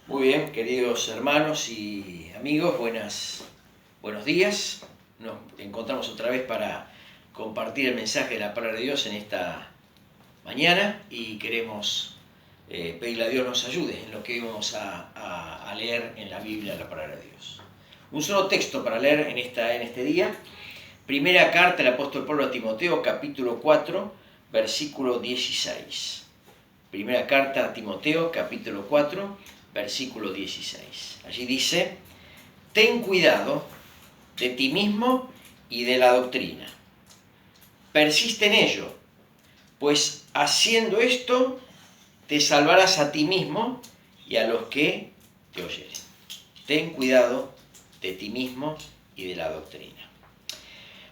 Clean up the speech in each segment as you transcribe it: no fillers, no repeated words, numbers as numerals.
Muy bien, queridos hermanos y amigos, buenos días. Nos encontramos otra vez para compartir el mensaje de la palabra de Dios en esta mañana y queremos pedirle a Dios nos ayude en lo que vamos a leer en la Biblia, la palabra de Dios. Un solo texto para leer en este día. Primera carta del apóstol Pablo a Timoteo, capítulo 4, versículo 16. Primera carta a Timoteo, capítulo 4, versículo 16. Allí dice: ten cuidado de ti mismo y de la doctrina. Persiste en ello, pues haciendo esto te salvarás a ti mismo y a los que te oyeren. Ten cuidado de ti mismo y de la doctrina.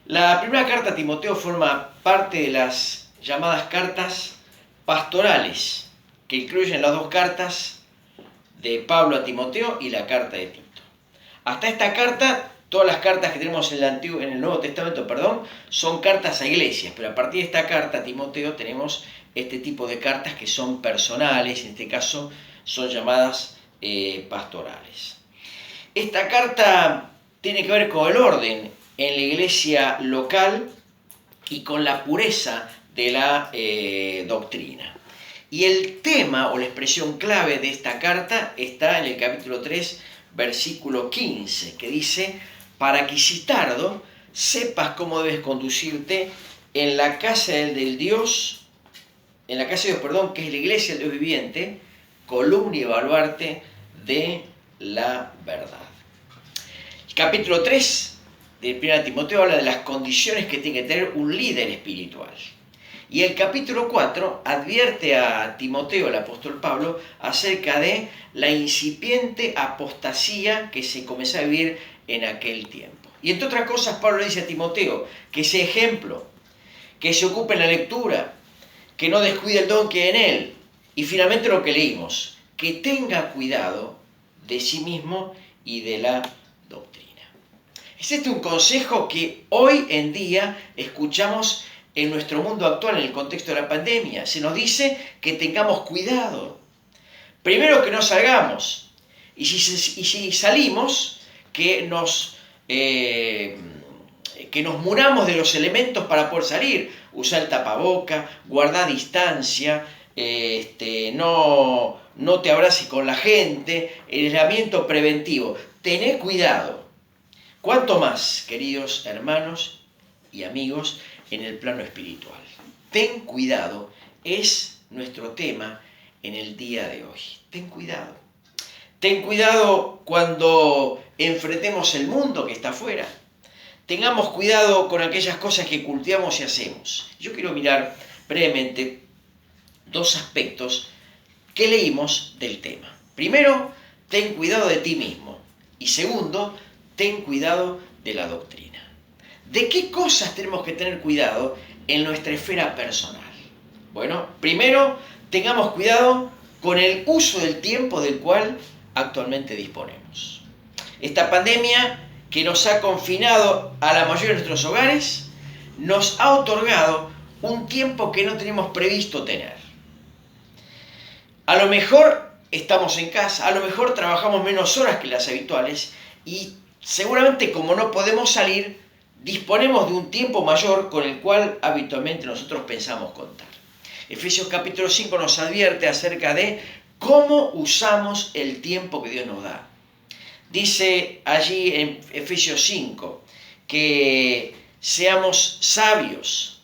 La primera carta a Timoteo forma parte de las llamadas cartas pastorales, que incluyen las dos cartas de Pablo a Timoteo y la carta de Tito. Hasta esta carta, todas las cartas que tenemos en el Nuevo Testamento, son cartas a iglesias, pero a partir de esta carta a Timoteo tenemos este tipo de cartas que son personales, en este caso son llamadas pastorales. Esta carta tiene que ver con el orden en la iglesia local y con la pureza de la doctrina. Y el tema o la expresión clave de esta carta está en el capítulo 3, versículo 15, que dice: para que si tardo, sepas cómo debes conducirte en la casa del Dios, que es la iglesia del Dios viviente, columna y baluarte de la verdad. El capítulo 3 de 1 Timoteo habla de las condiciones que tiene que tener un líder espiritual. Y el capítulo 4 advierte a Timoteo, el apóstol Pablo, acerca de la incipiente apostasía que se comenzó a vivir en aquel tiempo. Y entre otras cosas, Pablo le dice a Timoteo que sea ejemplo, que se ocupe en la lectura, que no descuide el don que hay en él. Y finalmente lo que leímos, que tenga cuidado de sí mismo y de la doctrina. Es este un consejo que hoy en día escuchamos en nuestro mundo actual, en el contexto de la pandemia. Se nos dice que tengamos cuidado. Primero, que no salgamos. Y si salimos, que nos muramos de los elementos para poder salir. Usar el tapaboca, guardar distancia, no te abraces con la gente, el aislamiento preventivo. Tené cuidado. ¿Cuánto más, queridos hermanos y amigos, en el plano espiritual? Ten cuidado, es nuestro tema en el día de hoy. Ten cuidado. Ten cuidado cuando enfrentemos el mundo que está afuera. Tengamos cuidado con aquellas cosas que cultivamos y hacemos. Yo quiero mirar brevemente dos aspectos que leímos del tema. Primero, ten cuidado de ti mismo. Y segundo, ten cuidado de la doctrina. ¿De qué cosas tenemos que tener cuidado en nuestra esfera personal? Bueno, primero, tengamos cuidado con el uso del tiempo del cual actualmente disponemos. Esta pandemia que nos ha confinado a la mayoría de nuestros hogares, nos ha otorgado un tiempo que no teníamos previsto tener. A lo mejor estamos en casa, a lo mejor trabajamos menos horas que las habituales y seguramente, como no podemos salir, disponemos de un tiempo mayor con el cual habitualmente nosotros pensamos contar. Efesios capítulo 5 nos advierte acerca de cómo usamos el tiempo que Dios nos da. Dice allí en Efesios 5 que seamos sabios,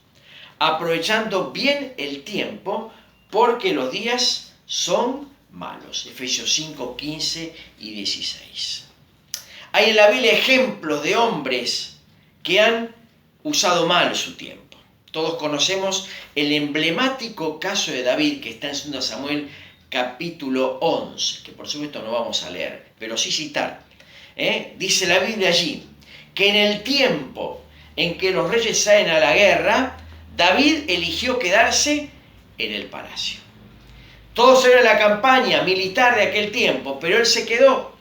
aprovechando bien el tiempo, porque los días son malos. Efesios 5, 15 y 16. Hay en la Biblia ejemplos de hombres que han usado mal su tiempo. Todos conocemos el emblemático caso de David, que está en 2 Samuel capítulo 11, que por supuesto no vamos a leer, pero sí citar. Dice la Biblia allí que en el tiempo en que los reyes salen a la guerra, David eligió quedarse en el palacio. Todos eran la campaña militar de aquel tiempo, pero él se quedó,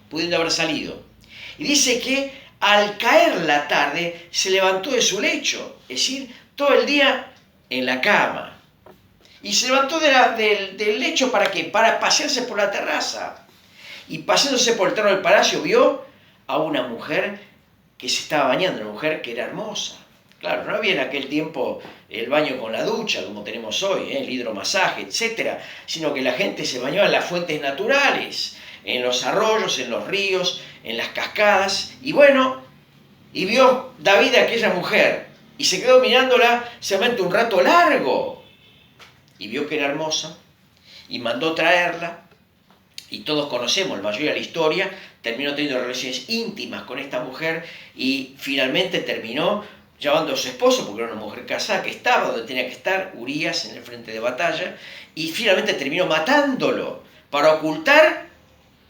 pudiendo haber salido. Y dice que al caer la tarde se levantó de su lecho, es decir, todo el día en la cama. Y se levantó del lecho, ¿para qué? Para pasearse por la terraza. y pasándose por el terreno del palacio vio a una mujer que se estaba bañando, una mujer que era hermosa. Claro, no había en aquel tiempo el baño con la ducha, como tenemos hoy, el hidromasaje, etc., sino que la gente se bañaba en las fuentes naturales, en los arroyos, en los ríos, en las cascadas, y bueno, y vio David a aquella mujer, y se quedó mirándola solamente un rato largo, y vio que era hermosa, y mandó traerla, y todos conocemos, la mayoría de la historia, terminó teniendo relaciones íntimas con esta mujer, y finalmente terminó llamando a su esposo, porque era una mujer casada, que estaba donde tenía que estar, Urías, en el frente de batalla, y finalmente terminó matándolo para ocultar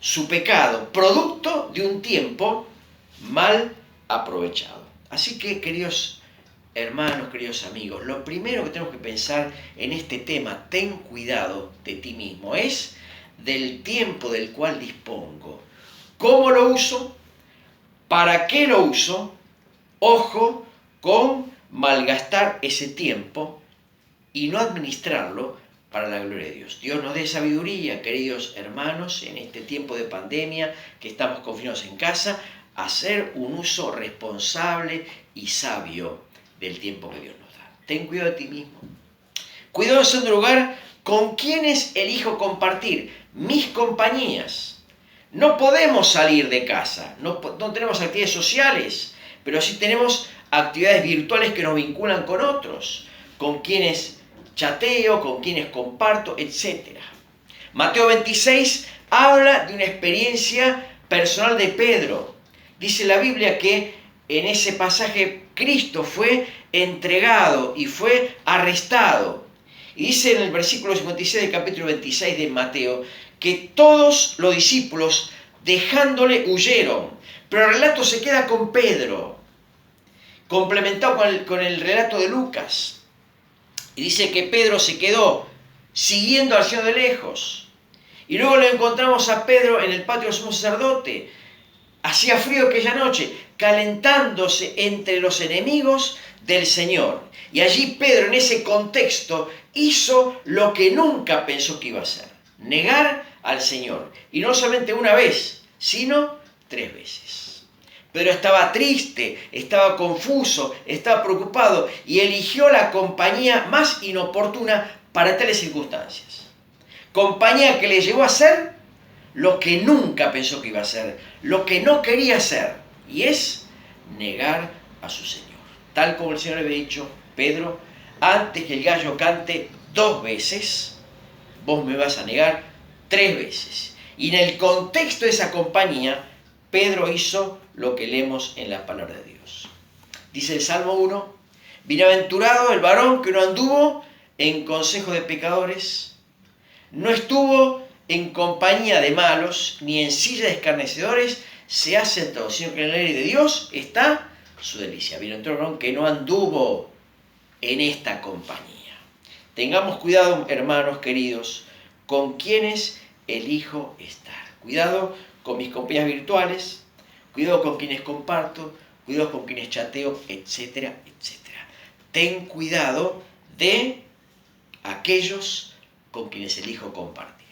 su pecado, producto de un tiempo mal aprovechado. Así que, queridos hermanos, queridos amigos, lo primero que tenemos que pensar en este tema, ten cuidado de ti mismo, es del tiempo del cual dispongo. ¿Cómo lo uso? ¿Para qué lo uso? Ojo con malgastar ese tiempo y no administrarlo para la gloria de Dios. Dios nos dé sabiduría, queridos hermanos, en este tiempo de pandemia que estamos confinados en casa, a hacer un uso responsable y sabio del tiempo que Dios nos da. Ten cuidado de ti mismo. Cuidado en segundo lugar, con quienes elijo compartir mis compañías. No podemos salir de casa, no tenemos actividades sociales, pero sí tenemos actividades virtuales que nos vinculan con otros, con quienes chateo, con quienes comparto, etc. Mateo 26 habla de una experiencia personal de Pedro. Dice la Biblia que en ese pasaje Cristo fue entregado y fue arrestado. Y dice en el versículo 56 del capítulo 26 de Mateo que todos los discípulos dejándole huyeron. Pero el relato se queda con Pedro, complementado con el relato de Lucas. Y dice que Pedro se quedó siguiendo al Señor de lejos. Y luego lo encontramos a Pedro en el patio del sumo sacerdote. Hacía frío aquella noche, calentándose entre los enemigos del Señor. Y allí Pedro, en ese contexto, hizo lo que nunca pensó que iba a hacer: negar al Señor. Y no solamente una vez, sino 3 veces. Pedro estaba triste, estaba confuso, estaba preocupado y eligió la compañía más inoportuna para tales circunstancias. Compañía que le llevó a hacer lo que nunca pensó que iba a hacer, lo que no quería hacer, y es negar a su Señor. Tal como el Señor le había dicho: Pedro, antes que el gallo cante 2 veces, vos me vas a negar 3 veces. Y en el contexto de esa compañía, Pedro hizo lo que leemos en la palabra de Dios. Dice el Salmo 1, bienaventurado el varón que no anduvo en consejo de pecadores, no estuvo en compañía de malos, ni en silla de escarnecedores se ha sentado, sino que en la ley de Dios está su delicia. Bienaventurado el varón que no anduvo en esta compañía. Tengamos cuidado, hermanos queridos, con quienes elijo estar. Cuidado con mis compañías virtuales, cuidado con quienes comparto, cuidado con quienes chateo, etcétera, etcétera. Ten cuidado de aquellos con quienes elijo compartir.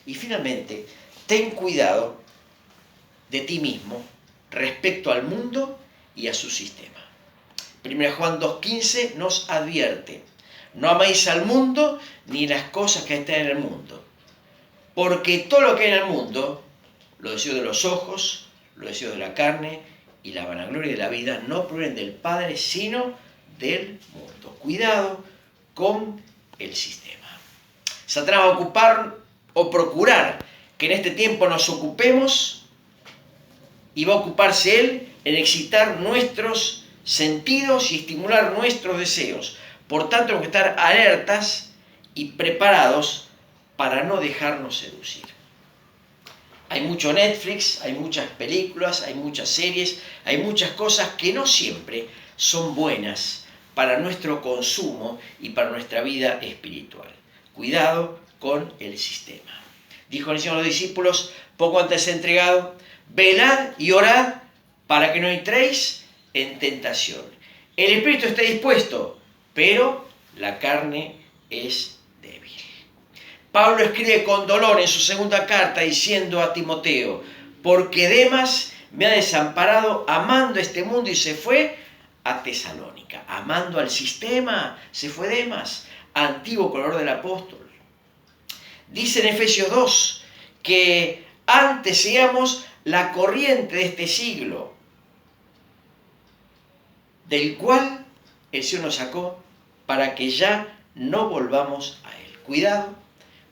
Y finalmente, ten cuidado de ti mismo respecto al mundo y a su sistema. 1 Juan 2,15 nos advierte: no améis al mundo ni las cosas que están en el mundo, porque todo lo que hay en el mundo, los deseos de los ojos, los deseos de la carne y la vanagloria de la vida, no provienen del Padre, sino del mundo. Cuidado con el sistema. Satanás va a ocupar o procurar que en este tiempo nos ocupemos, y va a ocuparse él en excitar nuestros sentidos y estimular nuestros deseos. Por tanto, tenemos que estar alertas y preparados para no dejarnos seducir. Hay mucho Netflix, hay muchas películas, hay muchas series, hay muchas cosas que no siempre son buenas para nuestro consumo y para nuestra vida espiritual. Cuidado con el sistema. Dijo el Señor a los discípulos poco antes de ser entregado: velad y orad para que no entréis en tentación. El espíritu está dispuesto, pero la carne es débil. Pablo escribe con dolor en su segunda carta diciendo a Timoteo, porque Demas me ha desamparado amando este mundo y se fue a Tesalónica. Amando al sistema, se fue Demas, antiguo colaborador del apóstol. Dice en Efesios 2 que antes seguíamos la corriente de este siglo, del cual el Señor nos sacó para que ya no volvamos a Él. Cuidado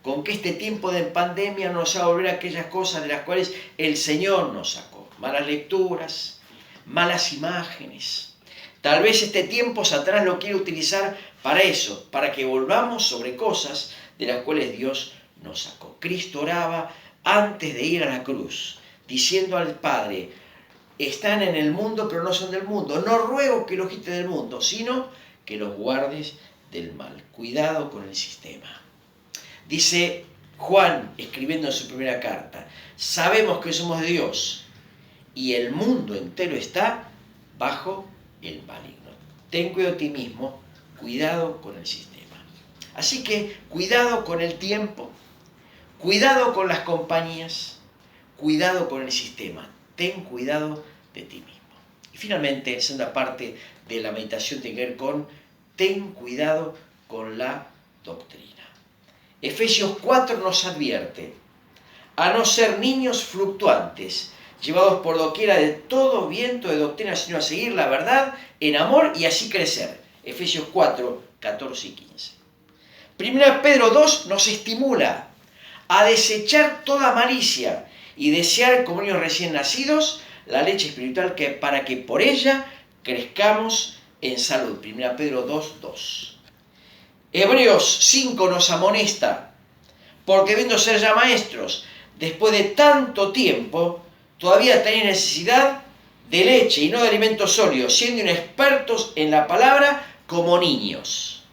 con que este tiempo de pandemia nos haga volver a aquellas cosas de las cuales el Señor nos sacó. Malas lecturas, malas imágenes. Tal vez este tiempo Satanás lo quiere utilizar para eso, para que volvamos sobre cosas de las cuales Dios nos sacó. Cristo oraba antes de ir a la cruz, diciendo al Padre, están en el mundo pero no son del mundo. No ruego que los quites del mundo, sino que los guardes del mal. Cuidado con el sistema. Dice Juan, escribiendo en su primera carta, sabemos que somos de Dios y el mundo entero está bajo el maligno. Ten cuidado de ti mismo, cuidado con el sistema. Así que cuidado con el tiempo, cuidado con las compañías, cuidado con el sistema. Ten cuidado de ti mismo. Y finalmente, la segunda parte de la meditación tiene que ver con ten cuidado con la doctrina. Efesios 4 nos advierte a no ser niños fluctuantes, llevados por doquiera de todo viento de doctrina, sino a seguir la verdad en amor y así crecer. Efesios 4, 14 y 15. Primera Pedro 2 nos estimula a desechar toda malicia y desear como niños recién nacidos la leche espiritual para que por ella crezcamos en salud. Primera Pedro 2, 2. Hebreos 5 nos amonesta, porque viendo ser ya maestros, después de tanto tiempo, todavía tenéis necesidad de leche y no de alimentos sólidos, siendo inexpertos en la palabra como niños.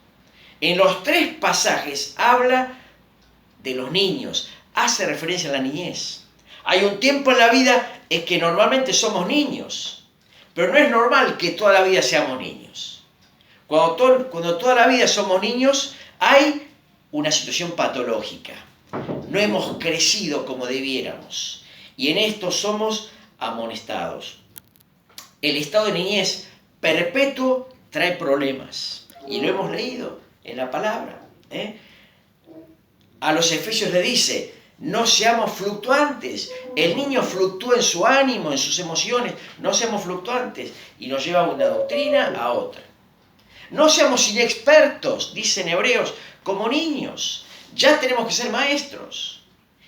En los tres pasajes habla de los niños, hace referencia a la niñez. Hay un tiempo en la vida en que normalmente somos niños, pero no es normal que toda la vida seamos niños. Cuando toda la vida somos niños, hay una situación patológica. No hemos crecido como debiéramos. Y en esto somos amonestados. El estado de niñez perpetuo trae problemas. Y lo hemos leído en la palabra. A los Efesios le dice, no seamos fluctuantes. El niño fluctúa en su ánimo, en sus emociones. No seamos fluctuantes. Y nos lleva de una doctrina a otra. No seamos inexpertos, dicen Hebreos, como niños. Ya tenemos que ser maestros.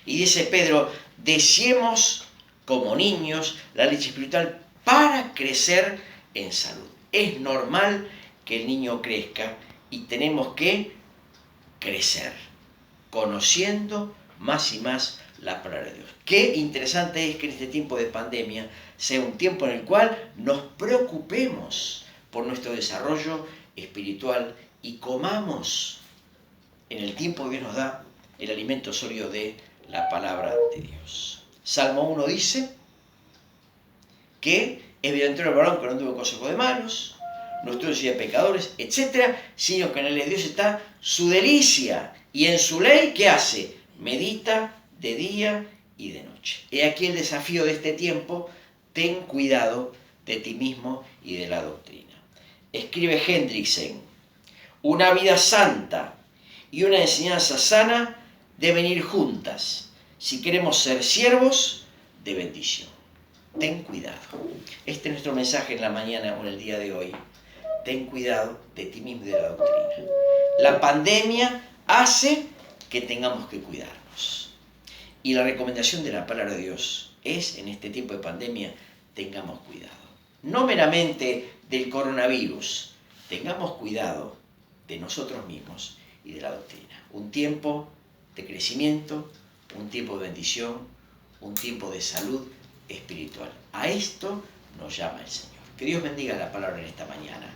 Y dice Pedro, deseemos como niños la leche espiritual para crecer en salud. Es normal que el niño crezca y tenemos que crecer, conociendo más y más la palabra de Dios. Qué interesante es que en este tiempo de pandemia sea un tiempo en el cual nos preocupemos por nuestro desarrollo espiritual y comamos en el tiempo que Dios nos da el alimento sólido de la palabra de Dios. Salmo 1 dice que es bienaventurado el varón que no anduvo en consejo de malos, no estuvo en silla de pecadores, etc., sino que en la ley de Dios está su delicia y en su ley, ¿qué hace? Medita de día y de noche. He aquí el desafío de este tiempo, ten cuidado de ti mismo y de la doctrina. Escribe Hendrickson, una vida santa y una enseñanza sana deben ir juntas si queremos ser siervos de bendición. Ten cuidado. Este es nuestro mensaje en la mañana o en el día de hoy. Ten cuidado de ti mismo y de la doctrina. La pandemia hace que tengamos que cuidarnos. Y la recomendación de la palabra de Dios es, en este tiempo de pandemia, tengamos cuidado. No meramente del coronavirus, tengamos cuidado de nosotros mismos y de la doctrina. Un tiempo de crecimiento, un tiempo de bendición, un tiempo de salud espiritual. A esto nos llama el Señor. Que Dios bendiga la palabra en esta mañana.